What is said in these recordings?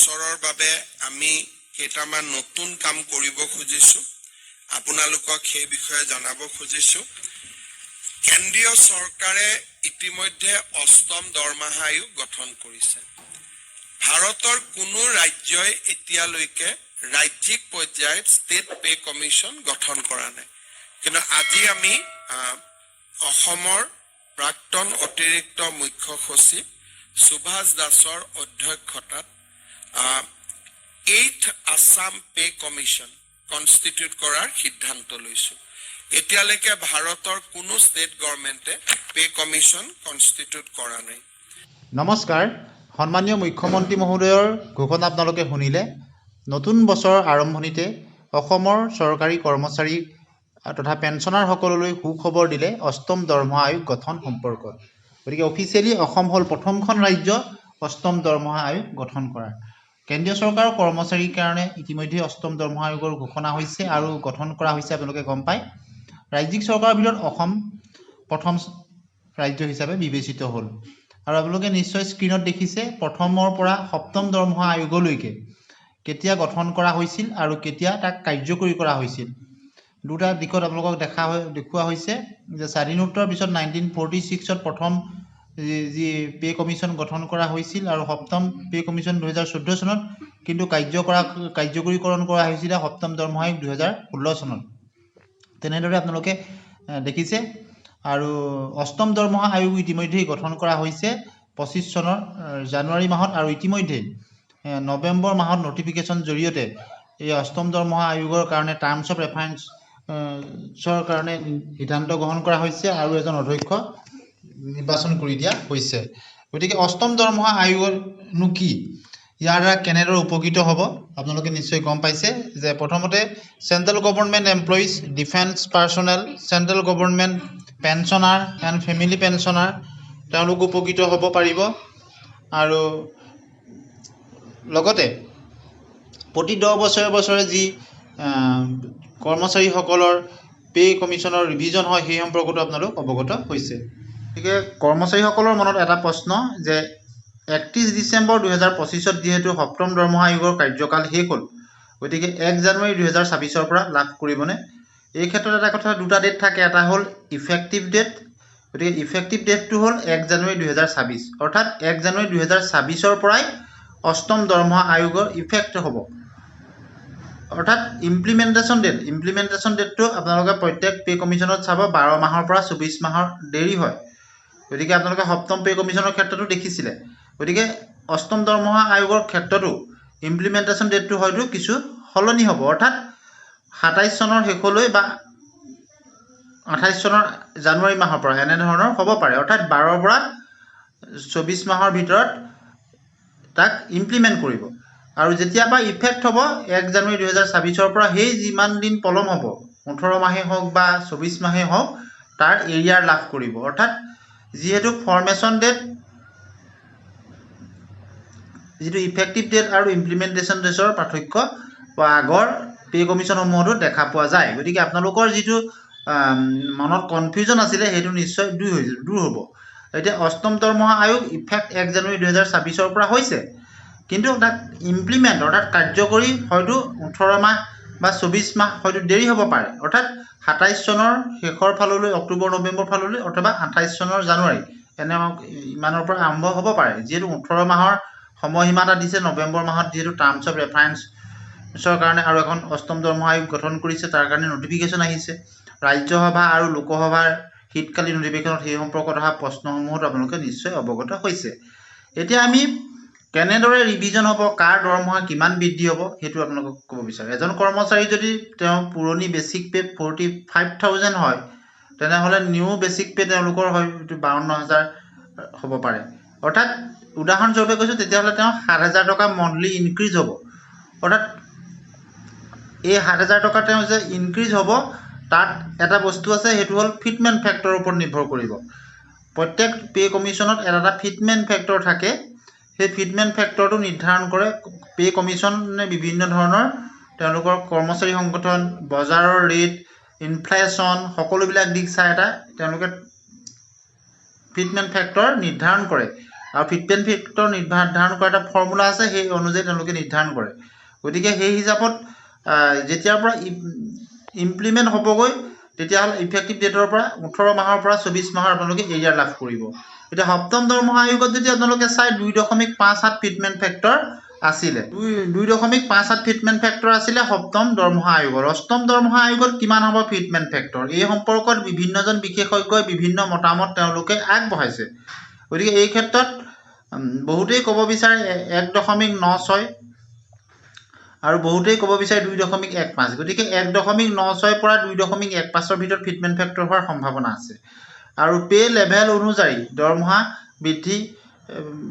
বছৰৰ বাবে আমি কেইটামান নতুন কাম কৰিব খুজিছোঁ আপোনালোকক সেই বিষয়ে জনাব খুজিছোঁ কেন্দ্ৰীয় চৰকাৰে ইতিমধ্যে অষ্টম দৰমহা আয়োগ গঠন কৰিছে ভাৰতৰ কোনো ৰাজ্যই এতিয়ালৈকে ৰাজ্যিক পৰ্যায়ত ষ্টেট পে কমিশ্যন গঠন কৰা নাই কিন্তু আজি আমি অসমৰ প্ৰাক্তন অতিৰিক্ত মুখ্য সচিব সুভাষ দাসৰ অধ্যক্ষতাত 8th Assam Pay Commission constitute কৰাৰ সিদ্ধান্ত লৈছো এতিয়ালৈকে ভাৰতৰ কোনো ষ্টেট গভৰ্ণমেণ্টে পে কমিশ্যন কনষ্টিটিউট কৰা নাই নমস্কাৰ সন্মানীয় মুখ্যমন্ত্ৰী মহোদয়ৰ ঘোষণা আপোনালোকে শুনিলে নতুন বছৰৰ আৰম্ভণিতে অসমৰ চৰকাৰী কৰ্মচাৰী তথা পেঞ্চনাৰ সকললৈ সুখবৰ দিলে অষ্টম দৰমহা আয়োগ গঠন সম্পৰ্কত গতিকে অফিচিয়েলি অসম হ'ল প্ৰথমখন ৰাজ্য অষ্টম দৰমহা আয়োগ গঠন কৰাৰ কেন্দ্ৰীয় চৰকাৰৰ কৰ্মচাৰীৰ কাৰণে ইতিমধ্যে অষ্টম দৰমহা আয়োগৰ ঘোষণা হৈছে আৰু গঠন কৰা হৈছে আপোনালোকে গম পায় ৰাজ্যিক চৰকাৰৰ ভিতৰত অসম প্ৰথম ৰাজ্য হিচাপে বিবেচিত হ'ল আৰু আপোনালোকে নিশ্চয় স্ক্ৰীনত দেখিছে প্ৰথমৰ পৰা সপ্তম দৰমহা আয়োগলৈকে কেতিয়া গঠন কৰা হৈছিল আৰু কেতিয়া তাক কাৰ্যকৰী কৰা হৈছিল দুটা দিশত আপোনালোকক দেখুওৱা হৈছে যে স্বাধীনোত্তৰ পিছত 1946ত প্ৰথম যি পে কমিশ্যন গঠন কৰা হৈছিল আৰু সপ্তম পে কমিশ্যন 2014 চনত কিন্তু কাৰ্যকৰীকৰণ কৰা হৈছিল সপ্তম দৰমহা আয়োগ 2016 চনত তেনেদৰে আপোনালোকে দেখিছে আৰু অষ্টম দৰমহা আয়োগ ইতিমধ্যে গঠন কৰা হৈছে 25 চনৰ জানুৱাৰী মাহত আৰু ইতিমধ্যে নৱেম্বৰ মাহত নটিফিকেশ্যন জৰিয়তে এই অষ্টম দৰমহা আয়োগৰ কাৰণে টাৰ্মছ অফ ৰেফাৰেন্সৰ কাৰণে সিদ্ধান্ত গ্ৰহণ কৰা হৈছে আৰু এজন অধ্যক্ষ নিৰ্বাচন কৰি দিয়া হৈছে গতিকে অষ্টম দৰমহা আয়োগনো কি ইয়াৰ দ্বাৰা কেনেদৰে উপকৃত হ'ব আপোনালোকে নিশ্চয় গম পাইছে যে প্ৰথমতে central government employees defence personal central government pensioner and family pensioner তেওঁলোক উপকৃত হ'ব পাৰিব আৰু লগতে প্ৰতি 10 বছৰে বছৰে যি কৰ্মচাৰীসকলৰ পে কমিশ্যনৰ ৰিভিজন হয় সেই সম্পৰ্কতো আপোনালোক অৱগত হৈছে গতিকে কৰ্মচাৰীসকলৰ মনত এটা প্ৰশ্ন যে 31 ডিচেম্বৰ 2025ত যেহেতু সপ্তম দৰমহা আয়োগৰ কাৰ্যকাল শেষ হ'ল গতিকে 1 জানুৱাৰী 2026ৰ পৰা লাভ কৰিবনে এই ক্ষেত্ৰত এটা কথা দুটা ডেট থাকে এটা হ'ল ইফেক্টিভ ডেট গতিকে ইফেক্টিভ ডেটটো হ'ল 1 জানুৱাৰী 2026 অৰ্থাৎ 1 জানুৱাৰী 2026ৰ পৰাই অষ্টম দৰমহা আয়োগৰ ইফেক্ট হ'ব অৰ্থাৎ ইমপ্লিমেণ্টেশ্যন ডেটটো আপোনালোকে প্ৰত্যেক পে কমিশ্যনত চাব 12 মাহৰ পৰা 24 মাহৰ দেৰি হয় গতিকে আপোনালোকে সপ্তম পে কমিশ্যনৰ ক্ষেত্ৰতো দেখিছিলে গতিকে অষ্টম দৰমহা আয়োগৰ ক্ষেত্ৰতো ইমপ্লিমেণ্টেশ্যন ডেটটো হয়তো কিছু সলনি হ'ব অৰ্থাৎ 27 চনৰ শেষলৈ বা 28 চনৰ জানুৱাৰী মাহৰ পৰা এনেধৰণৰ হ'ব পাৰে অৰ্থাৎ 12 পৰা 24 মাহৰ ভিতৰত তাক ইমপ্লিমেণ্ট কৰিব আৰু যেতিয়া পৰা ইফেক্ট হ'ব 1 জানুৱাৰী 2026ৰ পৰা সেই যিমান দিন পলম হ'ব 18 মাহে হওক বা 24 মাহে হওক তাৰ এৰিয়াৰ লাভ কৰিব অৰ্থাৎ যিহেতু ফৰ্মেশ্যন ডেট যিটো ইফেক্টিভ ডেট আৰু ইমপ্লিমেণ্টেশ্যন ডেটৰ পাৰ্থক্য বা আগৰ পে কমিশ্যনসমূহতো দেখা পোৱা যায় গতিকে আপোনালোকৰ যিটো মনত কনফিউজন আছিলে সেইটো নিশ্চয় দূৰ হ'ব এতিয়া অষ্টম দৰমহা আয়োগ ইফেক্ট 1 জানুৱাৰী 2026ৰ পৰা হৈছে কিন্তু তাক ইমপ্লিমেণ্ট অৰ্থাৎ কাৰ্যকৰী হয়তো 18 মাহ বা 24 মাহ হয়তো দেৰি হ'ব পাৰে অৰ্থাৎ 27 চনৰ শেষৰ ফাললৈ অক্টোবৰ নৱেম্বৰ ফাললৈ অথবা 28 চনৰ জানুৱাৰী ইমানৰ পৰা আৰম্ভ হ'ব পাৰে যিহেতু 18 মাহৰ সময়সীমা এটা দিছে নৱেম্বৰ মাহত যিহেতু টাৰ্মছ অফ ৰেফাৰেন্সৰ কাৰণে আৰু এখন অষ্টম দৰমহা আয়োগ গঠন কৰিছে তাৰ কাৰণে নটিফিকেশ্যন আহিছে ৰাজ্যসভা আৰু লোকসভাৰ শীতকালীন অধিৱেশনত সেই সম্পৰ্কত অহা প্ৰশ্নসমূহত আপোনালোকে নিশ্চয় অৱগত হৈছে এতিয়া আমি কেনেদৰে ৰিভিজন হ'ব কাৰ দৰমহা কিমান বৃদ্ধি হ'ব সেইটো আপোনালোকক ক'ব বিচাৰোঁ এজন কৰ্মচাৰী যদি তেওঁ পুৰণি বেচিক পে 45,000 হয় তেনেহ'লে নিউ বেচিক পে তেওঁলোকৰ হয়তো 52,000 হ'ব পাৰে অৰ্থাৎ উদাহৰণস্বৰূপে কৈছোঁ তেতিয়াহ'লে তেওঁ 7,000 টকা মন্থলি ইনক্ৰিজ হ'ব অৰ্থাৎ এই 7,000 টকা তেওঁ যে ইনক্ৰিজ হ'ব তাত এটা বস্তু আছে সেইটো হ'ল ফিটমেণ্ট ফেক্টৰৰ ওপৰত নিৰ্ভৰ কৰিব প্ৰত্যেক পে কমিশ্যনত এটা ফিটমেণ্ট ফেক্টৰ থাকে সেই ফিটমেণ্ট ফেক্টৰটো নিৰ্ধাৰণ কৰে পে কমিশ্যনে বিভিন্ন ধৰণৰ তেওঁলোকৰ কৰ্মচাৰী সংগঠন বজাৰৰ ৰেট ইনফ্লেশ্যন সকলোবিলাক দিশ চাই এটা তেওঁলোকে ফিটমেণ্ট ফেক্টৰ নিৰ্ধাৰণ কৰে আৰু ফিটমেণ্ট ফেক্টৰ নিৰ্ধাৰণ কৰা এটা ফৰ্মুলা আছে, সেই অনুযায়ী তেওঁলোকে নিৰ্ধাৰণ কৰে। গতিকে সেই হিচাপত যেতিয়াৰ পৰা ইমপ্লিমেণ্ট হ'বগৈ তেতিয়াহ'লে ইফেক্টিভ ডেটৰ পৰা 18 মাহৰ পৰা 24 মাহৰ আপোনালোকে এৰিয়াৰ লাভ কৰিব। এতিয়া সপ্তম দৰমহা আয়োগত যদি আপোনালোকে চাই 2.57 ফিটমেণ্ট ফেক্টৰ আছিলে, 2.57 ফিটমেণ্ট ফেক্টৰ আছিলে সপ্তম দৰমহা আয়োগৰ। অষ্টম দৰমহা আয়োগত কিমান হ'ব ফিটমেণ্ট ফেক্টৰ, এই সম্পৰ্কত বিভিন্নজন বিশেষজ্ঞই বিভিন্ন মতামত তেওঁলোকে আগবঢ়াইছে। গতিকে এই ক্ষেত্ৰত বহুতেই ক'ব বিচাৰে 1.96 আৰু বহুতেই ক'ব বিচাৰে 2.15। গতিকে 1.96 পৰা 2.15 ভিতৰত ফিটমেণ্ট ফেক্টৰ হোৱাৰ সম্ভাৱনা আছে। আৰু পে লেভেল অনুযায়ী দৰমহা বৃদ্ধি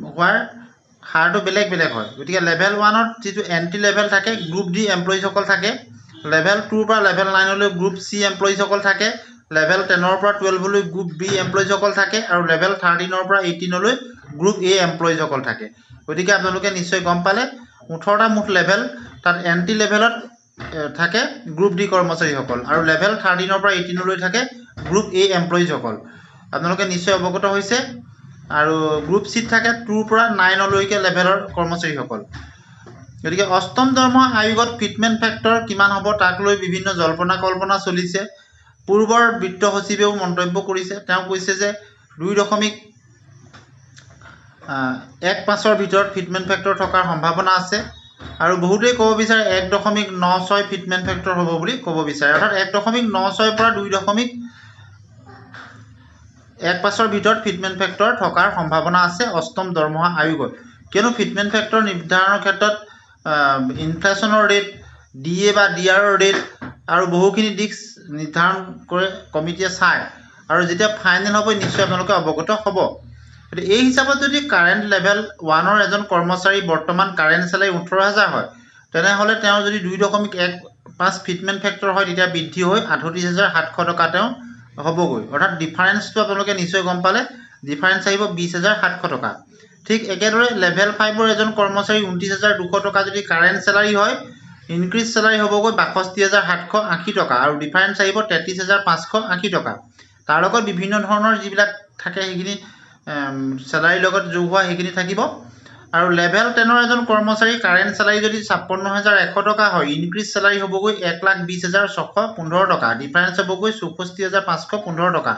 হোৱাৰ হাৰটো বেলেগ বেলেগ হয়। গতিকে লেভেল 1ত যিটো এণ্ট্ৰি লেভেল থাকে, গ্ৰুপ ডি এমপ্লয়িজসকল থাকে, লেভেল 2ৰ পৰা লেভেল 9লৈ গ্ৰুপ চি এমপ্লয়িজসকল থাকে, লেভেল 10ৰ পৰা 12লৈ গ্ৰুপ বি এমপ্লয়িজসকল থাকে, আৰু লেভেল 13ৰ পৰা 18লৈ গ্ৰুপ এ এমপ্লয়িজসকল থাকে। গতিকে আপোনালোকে নিশ্চয় গম পালে 18টা মুঠ লেভেল, তাত এণ্ট্ৰি লেভেলত থাকে গ্ৰুপ ডি কৰ্মচাৰীসকল, আৰু লেভেল 13ৰ পৰা 18লৈ থাকে গ্ৰুপ এ এমপ্লয়িজসকল। আপোনালোকে নিশ্চয় অৱগত হৈছে। আৰু গ্ৰুপ চিত থাকে 2ৰ পৰা 9লৈকে লেভেলৰ কৰ্মচাৰীসকল। গতিকে অষ্টম দৰমহা আয়োগত ফিটমেণ্ট ফেক্টৰ কিমান হ'ব তাক লৈ বিভিন্ন জল্পনা কল্পনা চলিছে। পূৰ্বৰ বিত্ত সচিবেও মন্তব্য কৰিছে, তেওঁ কৈছে যে 2.15ৰ ভিতৰত ফিটমেণ্ট ফেক্টৰ থকাৰ সম্ভাৱনা আছে। আৰু বহুতেই ক'ব বিচাৰে 1.96 ফিটমেণ্ট ফেক্টৰ হ'ব বুলি ক'ব বিচাৰে। অৰ্থাৎ 1.96 পৰা 2.15ৰ ভিতৰত ফিটমেণ্ট ফেক্টৰ থকাৰ সম্ভাৱনা আছে অষ্টম দৰমহা আয়োগত। কিয়নো ফিটমেণ্ট ফেক্টৰ নিৰ্ধাৰণৰ ক্ষেত্ৰত ইনফ্লেশ্যনৰ ৰেট, DA বা DRৰ ৰেট আৰু বহুখিনি দিশ নিৰ্ধাৰণ কৰে কমিটিয়ে চায়, আৰু যেতিয়া ফাইনেল হ'ব নিশ্চয় আপোনালোকে অৱগত হ'ব। গতিকে এই হিচাপত যদি কাৰেণ্ট লেভেল 1ৰ এজন কৰ্মচাৰী বৰ্তমান কাৰেণ্ট চেলাৰী 18,000 হয়, তেনেহ'লে তেওঁ যদি 2.15 ফিটমেণ্ট ফেক্টৰ হয় তেতিয়া বৃদ্ধি হৈ 38,700 টকা তেওঁ হ'বগৈ। অৰ্থাৎ ডিফাৰেঞ্চটো আপোনালোকে নিশ্চয় গম পালে, ডিফাৰেঞ্চ আহিব 20,700 টকা। ঠিক একেদৰে লেভেল 5ৰ এজন কৰ্মচাৰী 29,200 টকা যদি কাৰেণ্ট চেলাৰী হয়, ইনক্ৰিজ চেলাৰী হ'বগৈ 62,780 টকা, আৰু ডিফাৰেঞ্চ আহিব 33,580 টকা। তাৰ লগত বিভিন্ন ধৰণৰ যিবিলাক থাকে সেইখিনি চেলাৰীৰ লগত যোগ হোৱা সেইখিনি থাকিব। আৰু লেভেল 10ৰ এজন কৰ্মচাৰী কাৰেণ্ট চেলাৰী যদি 56,100 টকা হয়, ইনক্ৰিজ চেলাৰী হ'বগৈ 1,20,615 টকা, ডিফাৰেঞ্চ হ'বগৈ 64,515 টকা।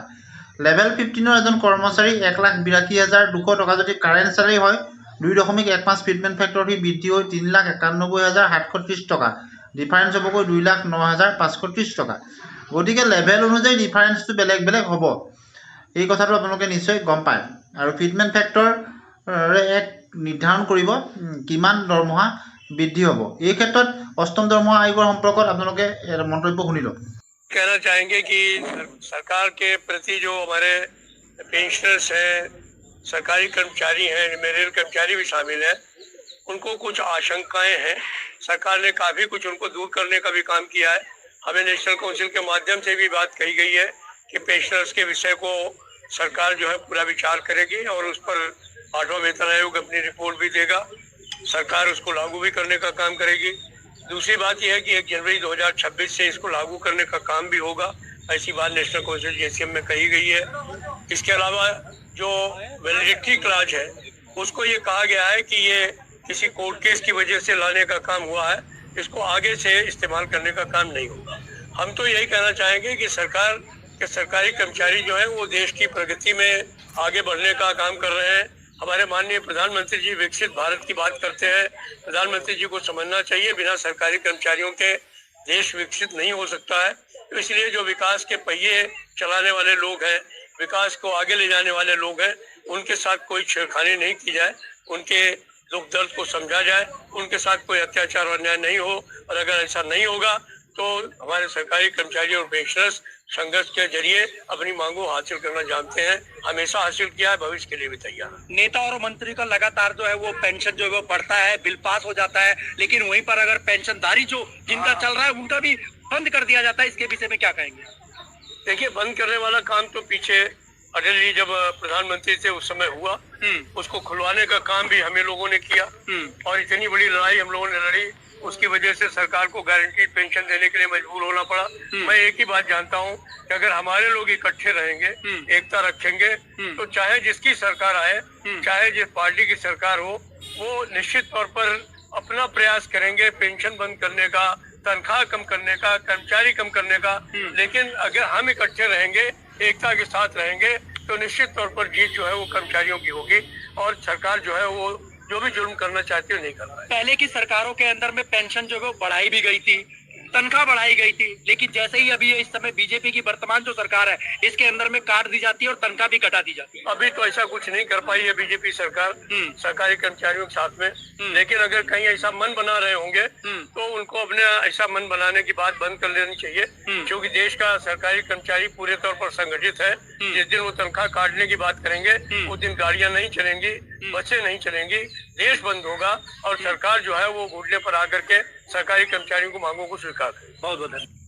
লেভেল 15ৰ এজন কৰ্মচাৰী 1,82,200 টকা যদি কাৰেণ্ট চেলাৰী হয়, 2.15 ফিটমেণ্ট ফেক্টৰ বৃদ্ধি হৈ 3,91,730 টকা, ডিফাৰেঞ্চ হ'বগৈ 2,09,530 টকা। গতিকে লেভেল অনুযায়ী ডিফাৰেঞ্চটো বেলেগ বেলেগ হ'ব, এই কথাটো আপোনালোকে নিশ্চয় গম পায়। আৰু ফিটমেণ্ট ফেক্টৰে এক নিৰ্ধাৰণ কৰিব কিমান দৰমহা বৃদ্ধি হ'ব। এই ক্ষেত্ৰত অষ্টম দৰমহা আয়োগৰ সম্পৰ্কত আপোনালোকে মন্তব্য শুনি লওক। कहना चाहेंगे कि सरकार के प्रति जो हमारे पेंशनर्स हैं, सरकारी कर्मचारी हैं, मेरे कर्मचारी भी शामिल हैं, उनको कुछ आशंकाएं हैं। सरकार ने काफ़ी कुछ उनको दूर करने का भी काम किया है। हमें नेशनल काउंसिल के माध्यम से भी बात कही गई है कि पेंशनर्स के विषय को सरकार जो है पूरा विचार करेगी, और उस पर 8वां वेतन आयोग अपनी रिपोर्ट भी देगा। सरकार उसको लागू भी करने का काम करेगी। दूसरी बात यह है कि 1 जनवरी 2026 से इसको लागू करने का काम भी होगा, ऐसी बात नेशनल काउंसिल JCM में कही गई है। इसके अलावा जो वैलिडिटी क्लॉज है उसको ये कहा गया है कि ये किसी कोर्ट केस की वजह से लाने का काम हुआ है, इसको आगे से इस्तेमाल करने का काम नहीं होगा। हम तो यही कहना चाहेंगे कि सरकार के सरकारी कर्मचारी जो है वो देश की प्रगति में आगे बढ़ने का काम कर रहे हैं। हमारे माननीय प्रधानमंत्री जी विकसित भारत की बात करते हैं। प्रधानमंत्री जी को समझना चाहिए बिना सरकारी कर्मचारियों के देश विकसित नहीं हो सकता है। तो इसलिए जो विकास के पहिए चलाने वाले लोग हैं, विकास को आगे ले जाने वाले लोग हैं, उनके साथ कोई छेड़खानी नहीं की जाए, उनके दुख दर्द को समझा जाए, उनके साथ कोई अत्याचार और अन्याय नहीं हो। और अगर ऐसा नहीं होगा तो हमारे सरकारी कर्मचारी और पेंशनर्स संघर्ष के जरिए अपनी मांगों हासिल करना जानते हैं, हमेशा हासिल किया है, भविष्य के लिए भी तैयार है। नेता और मंत्री का लगातार जो है वो पेंशन जो है वो बढ़ता है, बिल पास हो जाता है, लेकिन वहीं पर अगर पेंशनधारी जो जिनका चल रहा है उनका भी बंद कर दिया जाता है, इसके विषय में क्या कहेंगे? देखिए, बंद करने वाला काम तो पीछे अटल जी जब प्रधानमंत्री थे उस समय हुआ, उसको खुलवाने का काम भी हमें लोगों ने किया, और इतनी बड़ी लड़ाई हम लोगों ने लड़ी उसकी वजह से सरकार को गारंटीड पेंशन देने के लिए मजबूर होना पड़ा। मैं एक ही बात जानता हूँ कि अगर हमारे लोग इकट्ठे रहेंगे, एकता रखेंगे, तो चाहे जिसकी सरकार आए, चाहे जिस पार्टी की सरकार हो, वो निश्चित तौर पर अपना प्रयास करेंगे पेंशन बंद करने का, तनख्वाह कम करने का, कर्मचारी कम करने का। लेकिन अगर हम इकट्ठे रहेंगे, एकता के साथ रहेंगे, तो निश्चित तौर पर जीत जो है वो कर्मचारियों की होगी और सरकार जो है वो जो भी जुर्म करना चाहती है नहीं कर रहा है। पहले की सरकारों के अंदर में पेंशन जो है वो बढ़ाई भी गई थी, तनख्वाह बढ़ाई गई थी, लेकिन जैसे ही अभी इस समय बीजेपी की वर्तमान जो सरकार है इसके अंदर में काट दी जाती है और तनख्वाह भी घटा दी जाती है। अभी तो ऐसा कुछ नहीं कर पाई है बीजेपी सरकार सरकारी कर्मचारियों के साथ में, लेकिन अगर कहीं ऐसा मन बना रहे होंगे तो उनको अपने ऐसा मन बनाने की बात बंद कर लेनी चाहिए, क्योंकि देश का सरकारी कर्मचारी पूरे तौर पर संगठित है। जिस दिन वो तनख्वाह काटने की बात करेंगे उस दिन गाड़ियां नहीं चलेंगी, बसें नहीं चलेंगी, देश बंद होगा और सरकार जो है वो घुटने पर आकर के सरकारी कर्मचारियों को मांगों को स्वीकार करे। बहुत बहुत धन्यवाद।